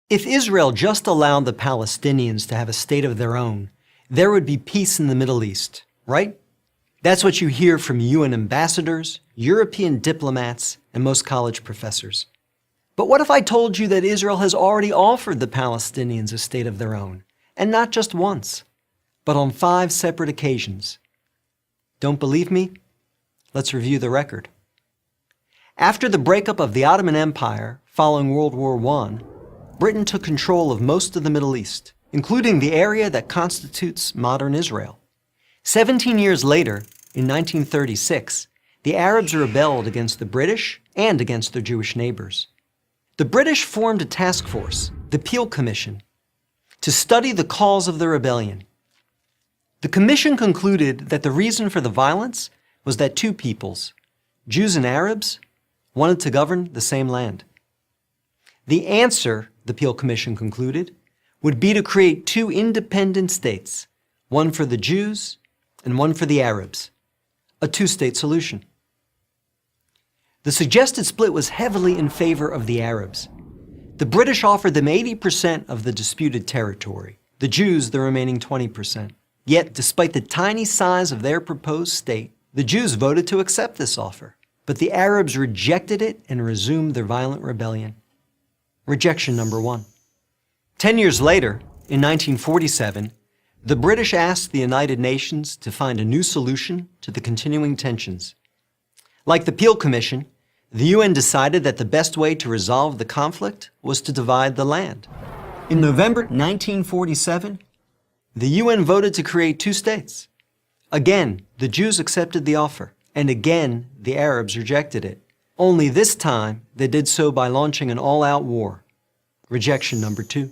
If Israel just allowed the Palestinians to have a state of their own, there would be peace in the Middle East, right? That's what you hear from UN ambassadors, European diplomats, and most college professors. But what if I told you that Israel has already offered the Palestinians a state of their own, and not just once, but on 5 separate occasions? Don't believe me? Let's review the record. After the breakup of the Ottoman Empire following World War I, Britain took control of most of the Middle East, including the area that constitutes modern Israel. 17 years later, in 1936, the Arabs rebelled against the British and against their Jewish neighbors. The British formed a task force, the Peel Commission, to study the cause of the rebellion. The commission concluded that the reason for the violence was that 2 peoples, Jews and Arabs, wanted to govern the same land. The answer, the Peel Commission concluded, would be to create 2 independent states, one for the Jews and one for the Arabs, a 2-state solution. The suggested split was heavily in favor of the Arabs. The British offered them 80% of the disputed territory, the Jews the remaining 20%. Yet, despite the tiny size of their proposed state, the Jews voted to accept this offer, but the Arabs rejected it and resumed their violent rebellion. Rejection number 1. 10 years later, in 1947, the British asked the United Nations to find a new solution to the continuing tensions. Like the Peel Commission, the UN decided that the best way to resolve the conflict was to divide the land. In November 1947, the UN voted to create 2 states. Again, the Jews accepted the offer, and again, the Arabs rejected it. Only this time, they did so by launching an all-out war. Rejection number 2.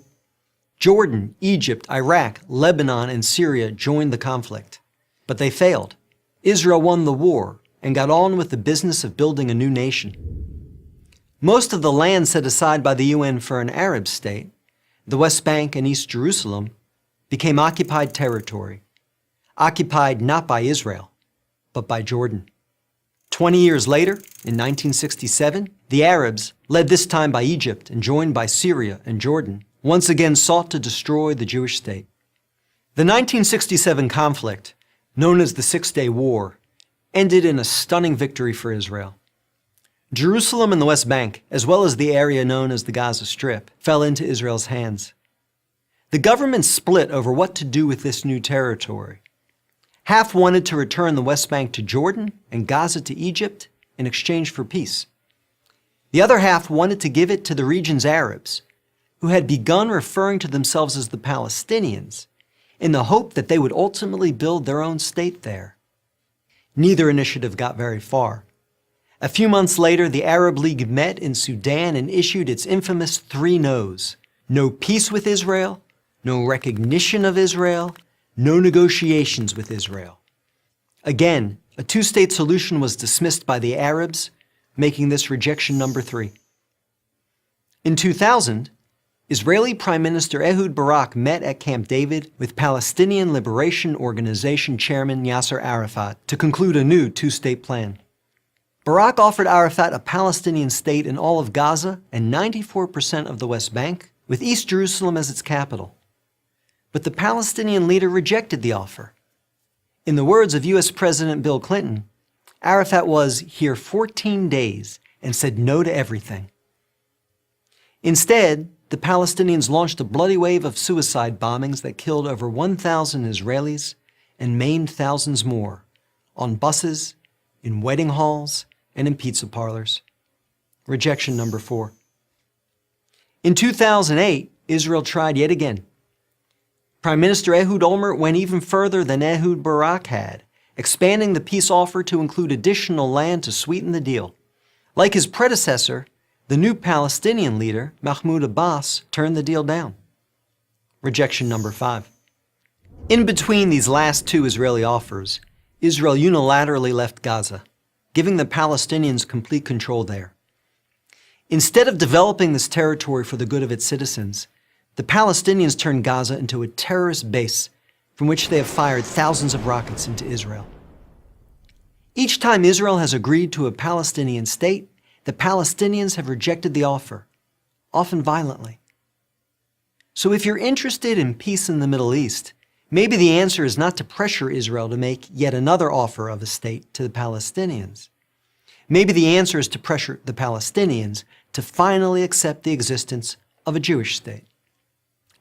Jordan, Egypt, Iraq, Lebanon, and Syria joined the conflict. But they failed. Israel won the war and got on with the business of building a new nation. Most of the land set aside by the UN for an Arab state, the West Bank and East Jerusalem, became occupied territory. Occupied not by Israel, but by Jordan. 20 years later, in 1967, the Arabs, led this time by Egypt and joined by Syria and Jordan, once again sought to destroy the Jewish state. The 1967 conflict, known as the Six-Day War, ended in a stunning victory for Israel. Jerusalem and the West Bank, as well as the area known as the Gaza Strip, fell into Israel's hands. The government split over what to do with this new territory. Half wanted to return the West Bank to Jordan and Gaza to Egypt in exchange for peace. The other half wanted to give it to the region's Arabs, who had begun referring to themselves as the Palestinians, in the hope that they would ultimately build their own state there. Neither initiative got very far. A few months later, the Arab League met in Sudan and issued its infamous 3 no's. No peace with Israel, no recognition of Israel, no negotiations with Israel. Again, a 2-state solution was dismissed by the Arabs, making this rejection number 3. In 2000, Israeli Prime Minister Ehud Barak met at Camp David with Palestinian Liberation Organization Chairman Yasser Arafat to conclude a new 2-state plan. Barak offered Arafat a Palestinian state in all of Gaza and 94% of the West Bank, with East Jerusalem as its capital. But the Palestinian leader rejected the offer. In the words of U.S. President Bill Clinton, Arafat was here 14 days and said no to everything. Instead, the Palestinians launched a bloody wave of suicide bombings that killed over 1,000 Israelis and maimed thousands more, on buses, in wedding halls, and in pizza parlors. Rejection number 4. In 2008, Israel tried yet again. Prime Minister Ehud Olmert went even further than Ehud Barak had, expanding the peace offer to include additional land to sweeten the deal. Like his predecessor, the new Palestinian leader, Mahmoud Abbas, turned the deal down. Rejection number 5. In between these last 2 Israeli offers, Israel unilaterally left Gaza, giving the Palestinians complete control there. Instead of developing this territory for the good of its citizens, the Palestinians turned Gaza into a terrorist base from which they have fired thousands of rockets into Israel. Each time Israel has agreed to a Palestinian state, the Palestinians have rejected the offer, often violently. So if you're interested in peace in the Middle East, maybe the answer is not to pressure Israel to make yet another offer of a state to the Palestinians. Maybe the answer is to pressure the Palestinians to finally accept the existence of a Jewish state.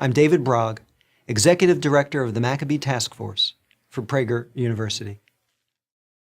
I'm David Brog, Executive Director of the Maccabee Task Force for Prager University.